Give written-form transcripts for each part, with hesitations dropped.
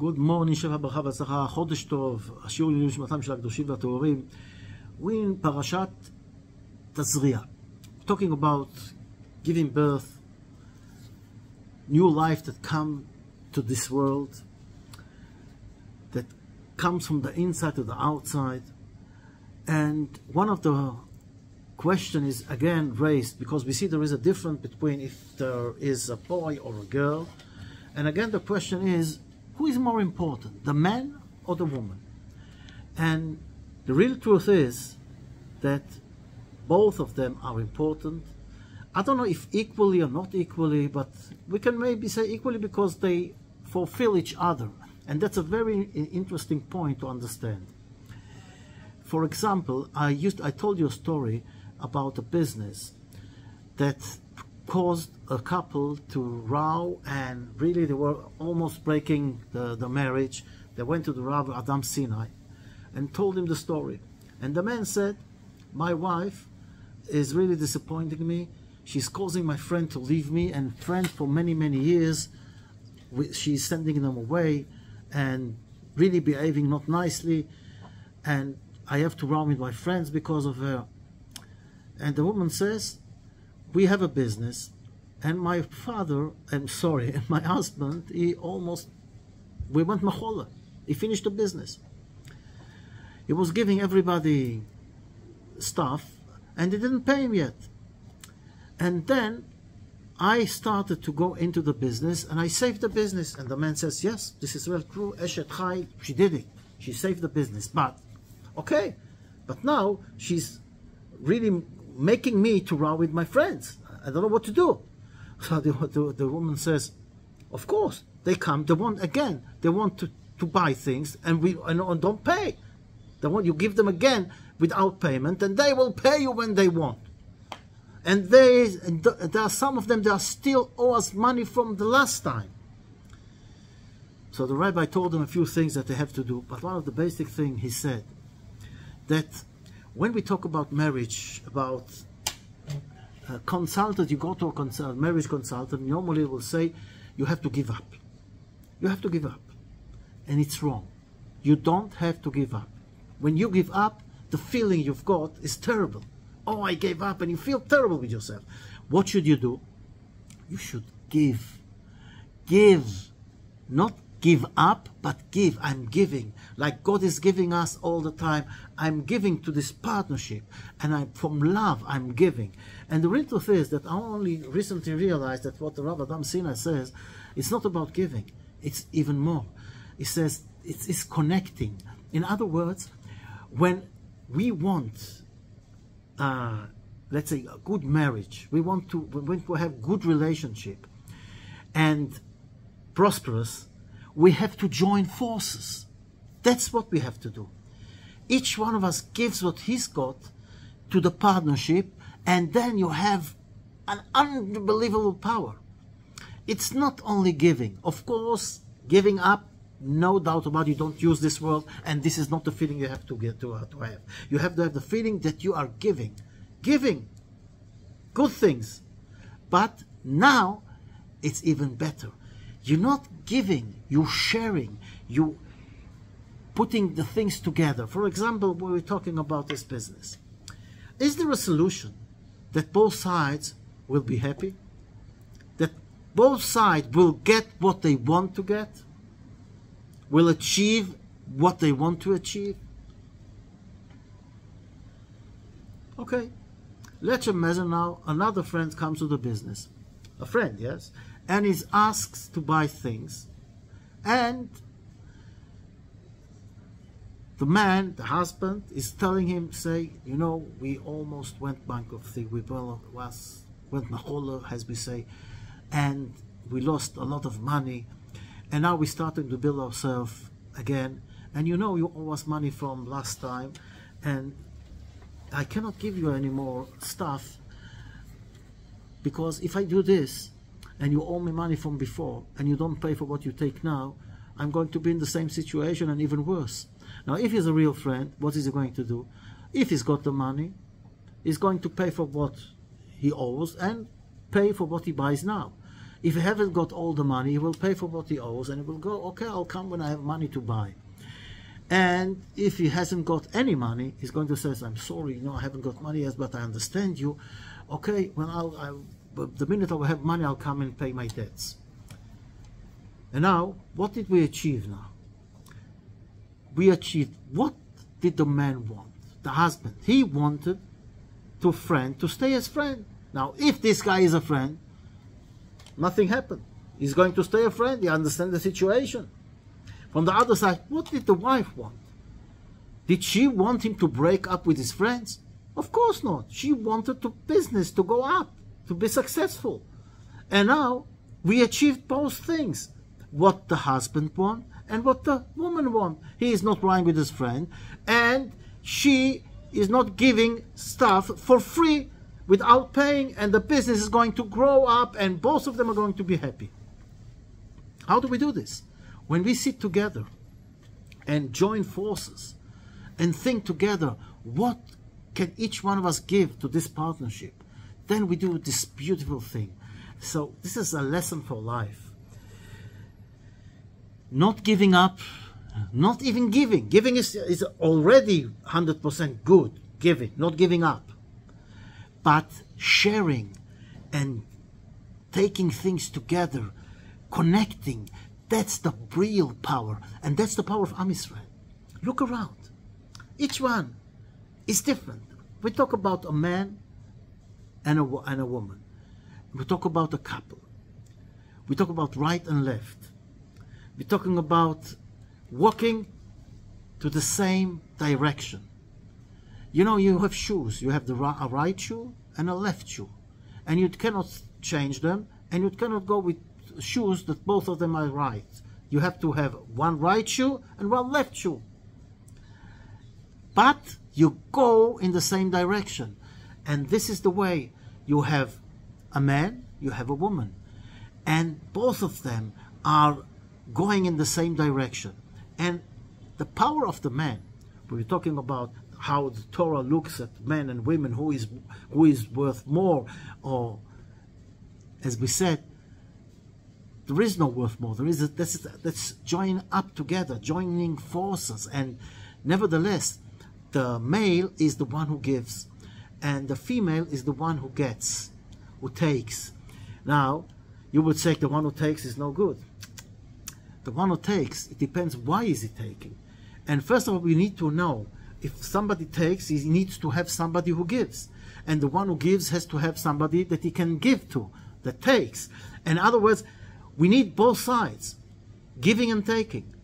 Good morning, Sheva Barcha V'Atzlacha, Chodesh Tov, השיעור לעילוי נשמתם של הקדושים והטהורים. We're in parashat Tazria, talking about giving birth, new life that come to this world, that comes from the inside to the outside. And one of the question is again raised, because we see there is a difference between if there is a boy or a girl. And again the question is, who is more important, the man or the woman? And the real truth is that both of them are important. I don't know if equally or not equally, but we can maybe say equally because they fulfill each other. And that's a very interesting point to understand. For example, I told you a story about a business that caused a couple to row, and really they were almost breaking the marriage. They went to the Rav Adam Sinai and told him the story. And the man said, my wife is really disappointing me. She's causing my friend to leave me, and friends for many, many years, she's sending them away and really behaving not nicely, and I have to row with my friends because of her. And the woman says, we have a business, and my my husband, we went machola. He finished the business. He was giving everybody stuff, and they didn't pay him yet. And then I started to go into the business, and I saved the business. And the man says, yes, this is real true. Eshet Chai, she did it. She saved the business. But, okay, but now she's really making me to row with my friends. I don't know what to do. So the woman says, of course, they come, they want to buy things, and don't pay. They want you give them again without payment, and they will pay you when they want. And there are some of them that still owe us money from the last time. So the rabbi told them a few things that they have to do, but one of the basic things he said, that when we talk about marriage, about a consultant, you go to a marriage consultant, normally will say, you have to give up. You have to give up. And it's wrong. You don't have to give up. When you give up, the feeling you've got is terrible. Oh, I gave up, and you feel terrible with yourself. What should you do? You should give. Give. Not give up, but give. I'm giving. Like God is giving us all the time. I'm giving to this partnership. And from love, I'm giving. And the real truth is that I only recently realized that what the Rav Adam Sinai says, it's not about giving. It's even more. It says it's connecting. In other words, when we want, let's say, a good marriage, we want to have good relationship and prosperous, we have to join forces. That's what we have to do. Each one of us gives what he's got to the partnership, and then you have an unbelievable power. It's not only giving. Of course, giving up, no doubt about it, you don't use this world, and this is not the feeling you have to have. You have to have the feeling that you are giving. Giving good things. But now, it's even better. You're not giving, you're sharing, you're putting the things together. For example, when we're talking about this business, is there a solution that both sides will be happy? That both sides will get what they want to get? Will achieve what they want to achieve? Okay, let's imagine now another friend comes to the business. A friend, yes? And is asked to buy things, and the man, the husband, is telling him, say, you know, we almost went bankruptcy, we went machola, as we say, and we lost a lot of money, and now we're starting to build ourselves again, and you know you owe us money from last time, and I cannot give you any more stuff, because if I do this, and you owe me money from before, and you don't pay for what you take now, I'm going to be in the same situation and even worse. Now, if he's a real friend, what is he going to do? If he's got the money, he's going to pay for what he owes and pay for what he buys now. If he haven't got all the money, he will pay for what he owes, and he will go, okay, I'll come when I have money to buy. And if he hasn't got any money, he's going to say, I'm sorry, I haven't got money yet, but I understand you. Okay, when the minute I will have money, I'll come and pay my debts. And now, what did we achieve now? We achieved, what did the man want? The husband. He wanted to stay as friend. Now, if this guy is a friend, nothing happened. He's going to stay a friend. He understands the situation. From the other side, what did the wife want? Did she want him to break up with his friends? Of course not. She wanted the business to go up, to be successful. And now we achieved both things. What the husband wants and what the woman wants. He is not lying with his friend, and she is not giving stuff for free without paying, and the business is going to grow up, and both of them are going to be happy. How do we do this? When we sit together and join forces and think together, what can each one of us give to this partnership? Then we do this beautiful thing. So this is a lesson for life. Not giving up, not even giving. Giving is already 100% good. Giving, not giving up. But sharing and taking things together, connecting, that's the real power. And that's the power of Am Yisrael. Look around. Each one is different. We talk about a man and a woman. We talk about a couple. We talk about right and left. We're talking about walking to the same direction. You have shoes. You have a right shoe and a left shoe. And you cannot change them, and you cannot go with shoes that both of them are right. You have to have one right shoe and one left shoe. But you go in the same direction. And this is the way. You have a man, you have a woman. And both of them are going in the same direction. And the power of the man, we're talking about how the Torah looks at men and women, who is worth more, or as we said, there is no worth more. That's join up together, joining forces. And nevertheless, the male is the one who gives, and the female is the one who gets, who takes. Now, you would say the one who takes is no good. The one who takes, it depends why is he taking. And first of all, we need to know, if somebody takes, he needs to have somebody who gives. And the one who gives has to have somebody that he can give to, that takes. In other words, we need both sides, giving and taking,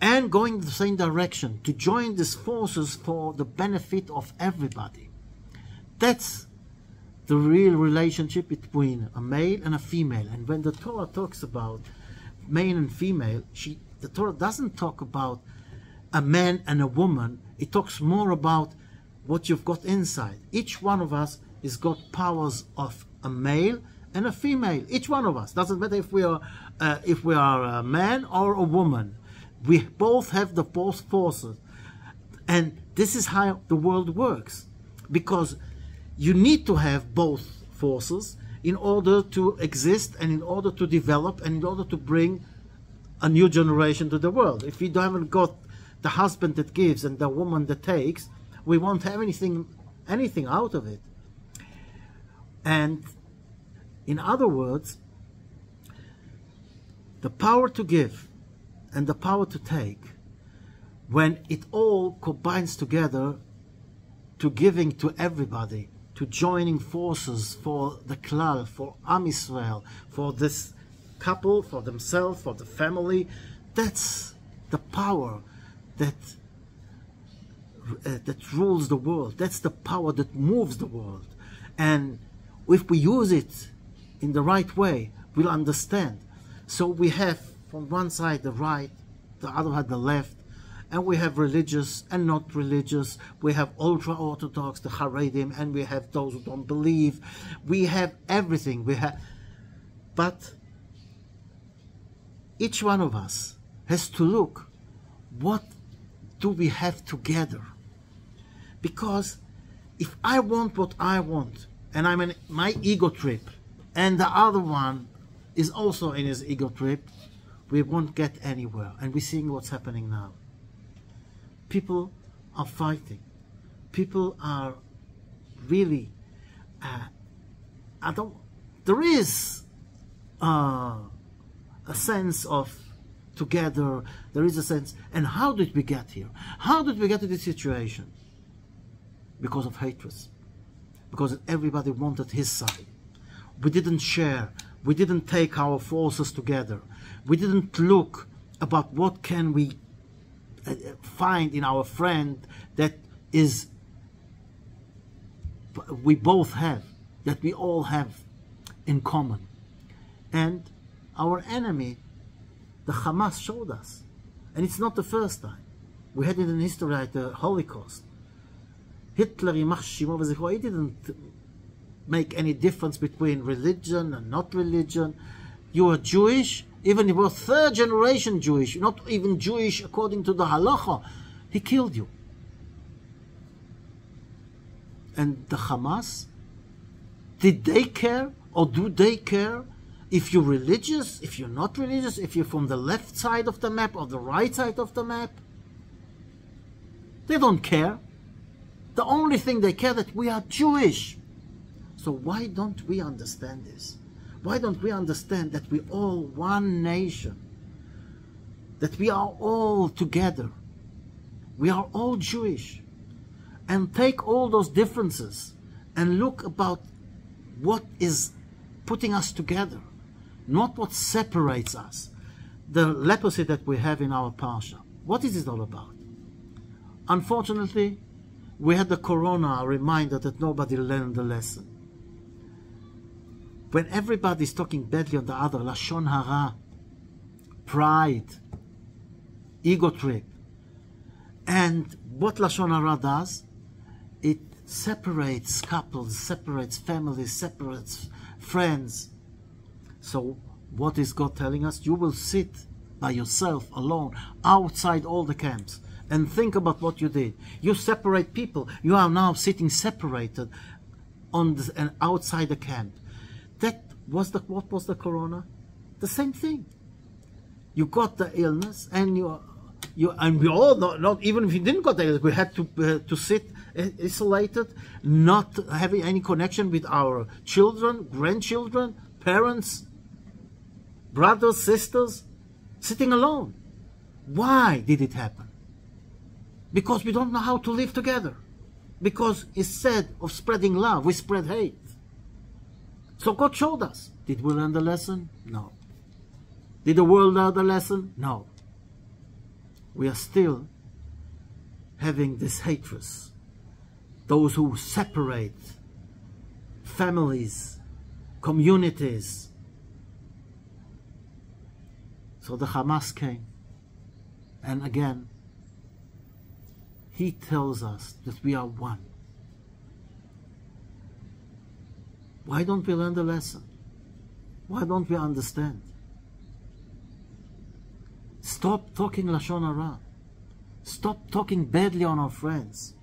and going in the same direction, to join these forces for the benefit of everybody. That's the real relationship between a male and a female. And when the Torah talks about male and female, the Torah doesn't talk about a man and a woman. It talks more about what you've got inside. Each one of us has got powers of a male and a female. Each one of us. Doesn't matter if we are a man or a woman. We both have the both forces. And this is how the world works. Because you need to have both forces in order to exist, and in order to develop, and in order to bring a new generation to the world. If we haven't got the husband that gives and the woman that takes, we won't have anything out of it. And in other words, the power to give and the power to take, when it all combines together to giving to everybody, to joining forces for the klal, for Am Yisrael, for this couple, for themselves, for the family, that's the power that rules the world. That's the power that moves the world. And if we use it in the right way, we'll understand. So we have from one side the right, the other side the left, and we have religious and not religious. We have ultra-Orthodox, the Haredim, and we have those who don't believe. We have everything. But each one of us has to look, what do we have together? Because if I want what I want, and I'm in my ego trip, and the other one is also in his ego trip, we won't get anywhere. And we're seeing what's happening now. People are fighting. People are really, there is a sense of together, there is a sense, and how did we get here? How did we get to this situation? Because of hatred. Because everybody wanted his side. We didn't share. We didn't take our forces together. We didn't look about what can we find in our friend that is we both have, that we all have in common. And our enemy, the Hamas, showed us. And it's not the first time. We had it in history like the Holocaust. Hitler, he didn't make any difference between religion and not religion. You are Jewish, even if you were third generation Jewish, not even Jewish according to the halacha, he killed you. And the Hamas, did they care or do they care if you're religious, if you're not religious, if you're from the left side of the map or the right side of the map? They don't care. The only thing they care that we are Jewish. So why don't we understand this? Why don't we understand that we all one nation? That we are all together. We are all Jewish. And take all those differences and look about what is putting us together, not what separates us. The leprosy that we have in our parsha, what is it all about? Unfortunately, we had the corona, a reminder that nobody learned the lesson. When everybody is talking badly on the other, lashon hara, pride, ego trip, and what lashon hara does, it separates couples, separates families, separates friends. So what is God telling us? You will sit by yourself alone outside all the camps and think about what you did. You separate people. You are now sitting separated on and outside the camp. That was what was the corona? The same thing. You got the illness, and and we all know, not even if you didn't got the illness, we had to sit isolated, not having any connection with our children, grandchildren, parents, brothers, sisters, sitting alone. Why did it happen? Because we don't know how to live together. Because instead of spreading love, we spread hate. So God showed us. Did we learn the lesson? No. Did the world learn the lesson? No. We are still having this hatred. Those who separate families, communities. So the Hamas came. And again, he tells us that we are one. Why don't we learn the lesson? Why don't we understand? Stop talking lashon hara. Stop talking badly on our friends.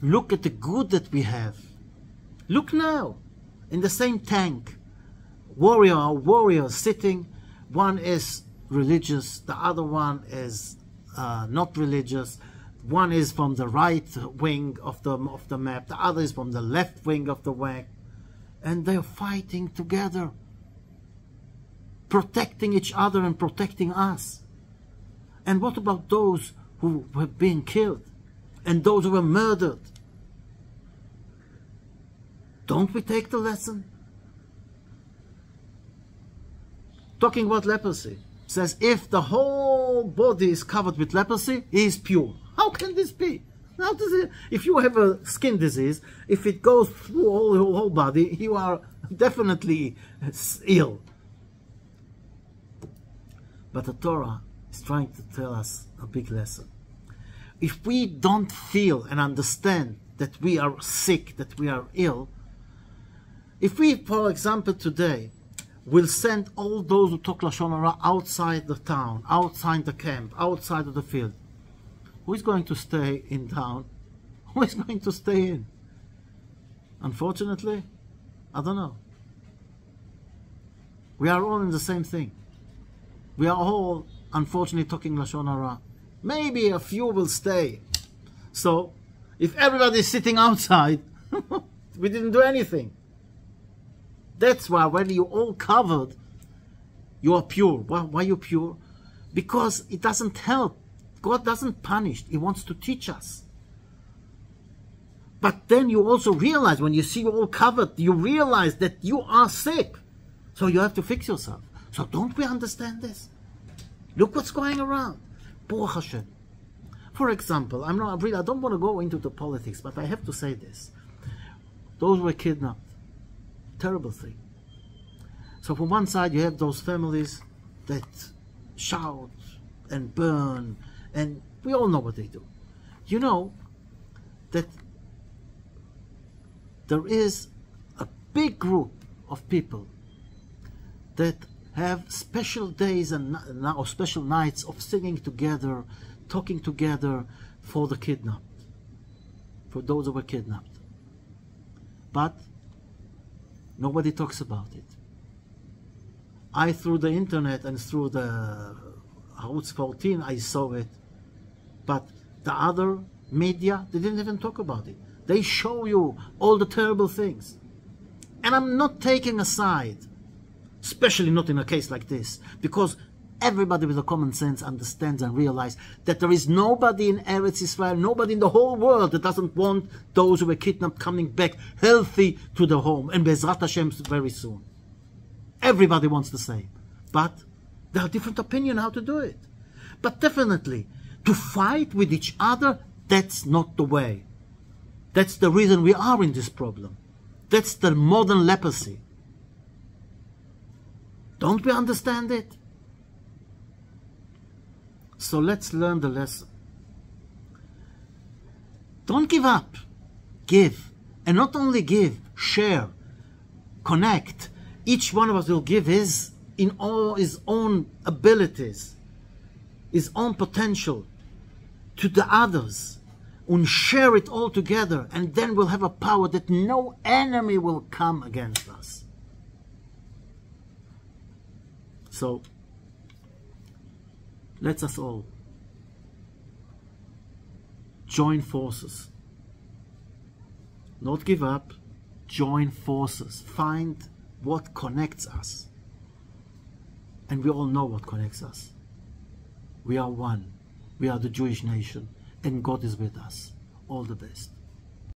Look at the good that we have. Look now, in the same tank, warriors sitting. One is religious, the other one is not religious. One is from the right wing of the map, the other is from the left wing of the map, and they're fighting together, protecting each other and protecting us. And what about those who have been killed and those who were murdered? Don't we take the lesson? Talking about leprosy, says if the whole body is covered with leprosy, he is pure. How can this be? How does it? If you have a skin disease, if it goes through your whole body, you are definitely ill. But the Torah is trying to tell us a big lesson. If we don't feel and understand that we are sick, that we are ill, if we, for example, today will send all those who talk lashon hara outside the town, outside the camp, outside of the field, who is going to stay in town? Who is going to stay in? Unfortunately, I don't know. We are all in the same thing. We are all, unfortunately, talking Lashon Hara. Maybe a few will stay. So, if everybody is sitting outside, we didn't do anything. That's why when you're all covered, you are pure. Why are you pure? Because it doesn't help. God doesn't punish. He wants to teach us. But then you also realize, when you see you all covered, you realize that you are sick. So you have to fix yourself. So don't we understand this? Look what's going around. Baruch Hashem. For example, I don't want to go into the politics, but I have to say this. Those were kidnapped. Terrible thing. So from one side you have those families that shout and burn, and we all know what they do. You know that there is a big group of people that have special days or special nights of singing together, talking together for the kidnapped, for those who were kidnapped. But nobody talks about it. Through the internet and through the Arutz 14, I saw it. But the other media, they didn't even talk about it. They show you all the terrible things. And I'm not taking a side, especially not in a case like this, because everybody with a common sense understands and realizes that there is nobody in Eretz Israel, nobody in the whole world that doesn't want those who were kidnapped coming back healthy to their home, and Be'ezrat Hashem very soon. Everybody wants the same. But there are different opinions how to do it. But definitely, to fight with each other, that's not the way. That's the reason we are in this problem. That's the modern leprosy. Don't we understand it? So let's learn the lesson. Don't give up. Give. And not only give, share, connect. Each one of us will give in all his own abilities, his own potential to the others, and share it all together, and then we'll have a power that no enemy will come against us. So let us all join forces. Not give up, join forces. Find what connects us. And we all know what connects us. We are one. We are the Jewish nation. And God is with us. All the best.